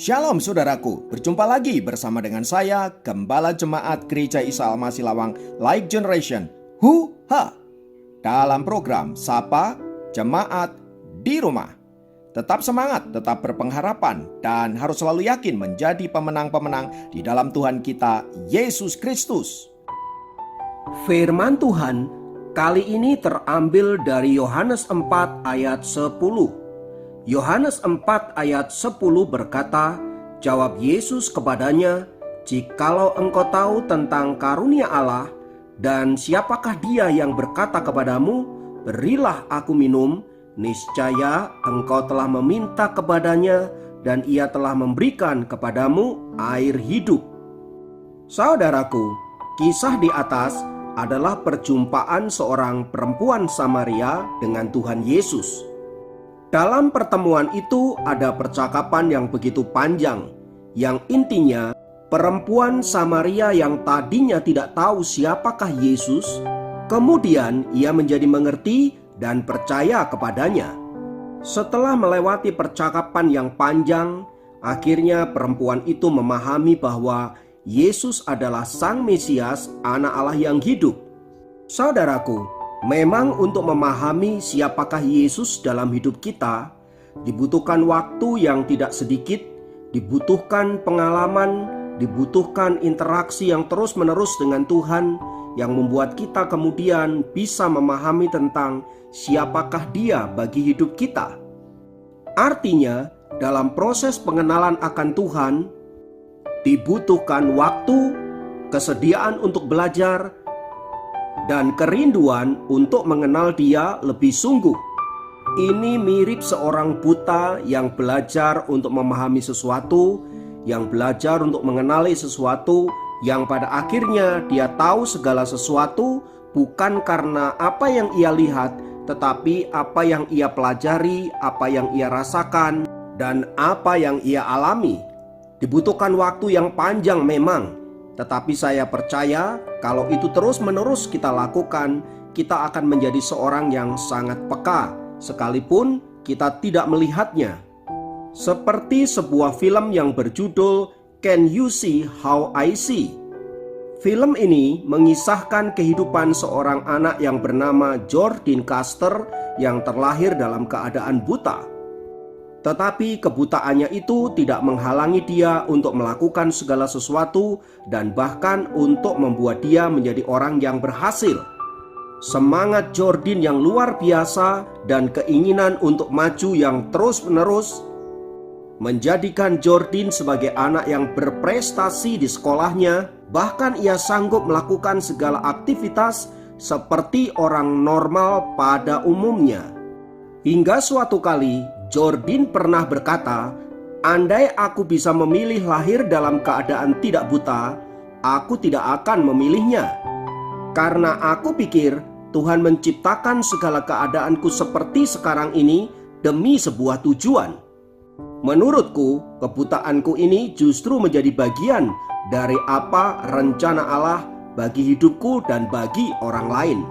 Shalom saudaraku, berjumpa lagi bersama dengan saya, Gembala Jemaat Gereja Isa Al-Masih Lawang Life Generation, HUHA, dalam program Sapa Jemaat di Rumah. Tetap semangat, tetap berpengharapan, dan harus selalu yakin menjadi pemenang-pemenang di dalam Tuhan kita, Yesus Kristus. Firman Tuhan kali ini terambil dari Yohanes 4 ayat 10. Yohanes 4 ayat 10 berkata, jawab Yesus kepadanya, jikalau engkau tahu tentang karunia Allah, dan siapakah dia yang berkata kepadamu, berilah aku minum, niscaya engkau telah meminta kepadanya, dan ia telah memberikan kepadamu air hidup. Saudaraku, kisah di atas adalah perjumpaan seorang perempuan Samaria dengan Tuhan Yesus. Dalam pertemuan itu ada percakapan yang begitu panjang, yang intinya perempuan Samaria yang tadinya tidak tahu siapakah Yesus, kemudian ia menjadi mengerti dan percaya kepadanya. Setelah melewati percakapan yang panjang, akhirnya perempuan itu memahami bahwa Yesus adalah Sang Mesias, Anak Allah yang hidup. Saudaraku, memang untuk memahami siapakah Yesus dalam hidup kita, dibutuhkan waktu yang tidak sedikit, dibutuhkan pengalaman, dibutuhkan interaksi yang terus-menerus dengan Tuhan, yang membuat kita kemudian bisa memahami tentang siapakah Dia bagi hidup kita. Artinya, dalam proses pengenalan akan Tuhan, dibutuhkan waktu, kesediaan untuk belajar, dan kerinduan untuk mengenal Dia lebih sungguh. Ini mirip seorang buta yang belajar untuk memahami sesuatu, yang belajar untuk mengenali sesuatu, yang pada akhirnya dia tahu segala sesuatu bukan karena apa yang ia lihat, tetapi apa yang ia pelajari, apa yang ia rasakan, dan apa yang ia alami. Dibutuhkan waktu yang panjang memang, tetapi saya percaya kalau itu terus-menerus kita lakukan, kita akan menjadi seorang yang sangat peka, sekalipun kita tidak melihatnya. Seperti sebuah film yang berjudul Can You See How I See? Film ini mengisahkan kehidupan seorang anak yang bernama Jordan Custer yang terlahir dalam keadaan buta. Tetapi kebutaannya itu tidak menghalangi dia untuk melakukan segala sesuatu dan bahkan untuk membuat dia menjadi orang yang berhasil. Semangat Jordan yang luar biasa dan keinginan untuk maju yang terus-menerus menjadikan Jordan sebagai anak yang berprestasi di sekolahnya. Bahkan ia sanggup melakukan segala aktivitas seperti orang normal pada umumnya. Hingga suatu kali Jordan pernah berkata, andai aku bisa memilih lahir dalam keadaan tidak buta, aku tidak akan memilihnya. Karena aku pikir Tuhan menciptakan segala keadaanku seperti sekarang ini demi sebuah tujuan. Menurutku, kebutaanku ini justru menjadi bagian dari apa rencana Allah bagi hidupku dan bagi orang lain.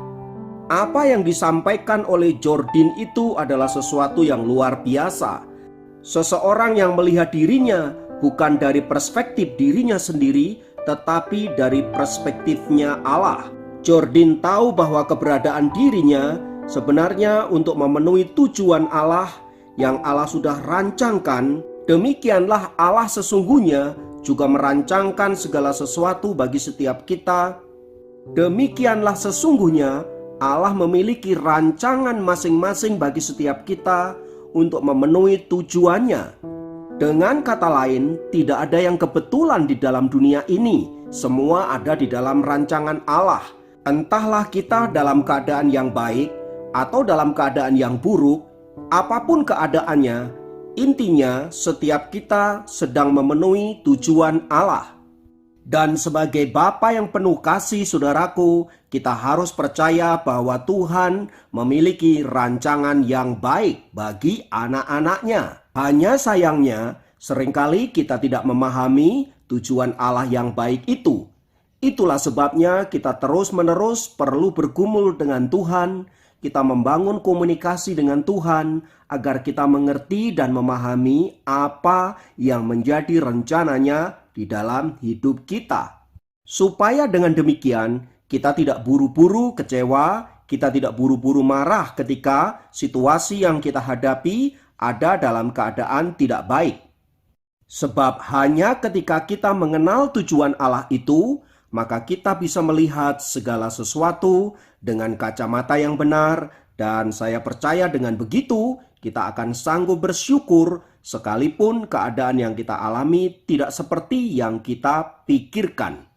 Apa yang disampaikan oleh Jordan itu adalah sesuatu yang luar biasa. Seseorang yang melihat dirinya bukan dari perspektif dirinya sendiri, tetapi dari perspektifnya Allah. Jordan tahu bahwa keberadaan dirinya sebenarnya untuk memenuhi tujuan Allah yang Allah sudah rancangkan. Demikianlah Allah sesungguhnya juga merancangkan segala sesuatu bagi setiap kita. Demikianlah sesungguhnya Allah memiliki rancangan masing-masing bagi setiap kita untuk memenuhi tujuannya. Dengan kata lain, tidak ada yang kebetulan di dalam dunia ini. Semua ada di dalam rancangan Allah. Entahlah kita dalam keadaan yang baik atau dalam keadaan yang buruk, apapun keadaannya, intinya setiap kita sedang memenuhi tujuan Allah. Dan sebagai Bapa yang penuh kasih, saudaraku, kita harus percaya bahwa Tuhan memiliki rancangan yang baik bagi anak-anaknya. Hanya sayangnya, seringkali kita tidak memahami tujuan Allah yang baik itu. Itulah sebabnya kita terus-menerus perlu bergumul dengan Tuhan. kita membangun komunikasi dengan Tuhan agar kita mengerti dan memahami apa yang menjadi rencananya di dalam hidup kita. Supaya dengan demikian kita tidak buru-buru kecewa, kita tidak buru-buru marah ketika situasi yang kita hadapi ada dalam keadaan tidak baik. Sebab hanya ketika kita mengenal tujuan Allah itu, maka kita bisa melihat segala sesuatu dengan kacamata yang benar, dan saya percaya dengan begitu kita akan sanggup bersyukur sekalipun keadaan yang kita alami tidak seperti yang kita pikirkan.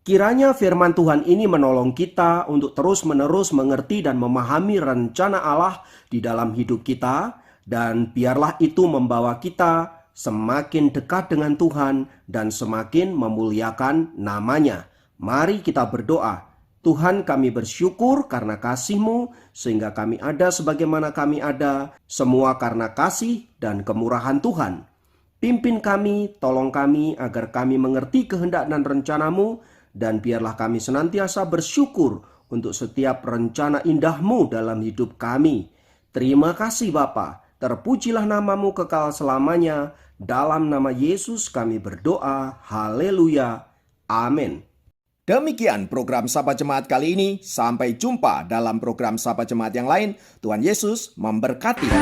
Kiranya firman Tuhan ini menolong kita untuk terus-menerus mengerti dan memahami rencana Allah di dalam hidup kita, dan biarlah itu membawa kita semakin dekat dengan Tuhan dan semakin memuliakan nama-Nya. Mari kita berdoa. Tuhan, kami bersyukur karena kasih-Mu sehingga kami ada sebagaimana kami ada, semua karena kasih dan kemurahan Tuhan. Pimpin kami, tolong kami agar kami mengerti kehendak dan rencana-Mu, dan biarlah kami senantiasa bersyukur untuk setiap rencana indah-Mu dalam hidup kami. Terima kasih Bapa, terpujilah nama-Mu kekal selamanya. Dalam nama Yesus kami berdoa. Haleluya. Amin. Demikian program Sapa Jemaat kali ini. Sampai jumpa dalam program Sapa Jemaat yang lain. Tuhan Yesus memberkati.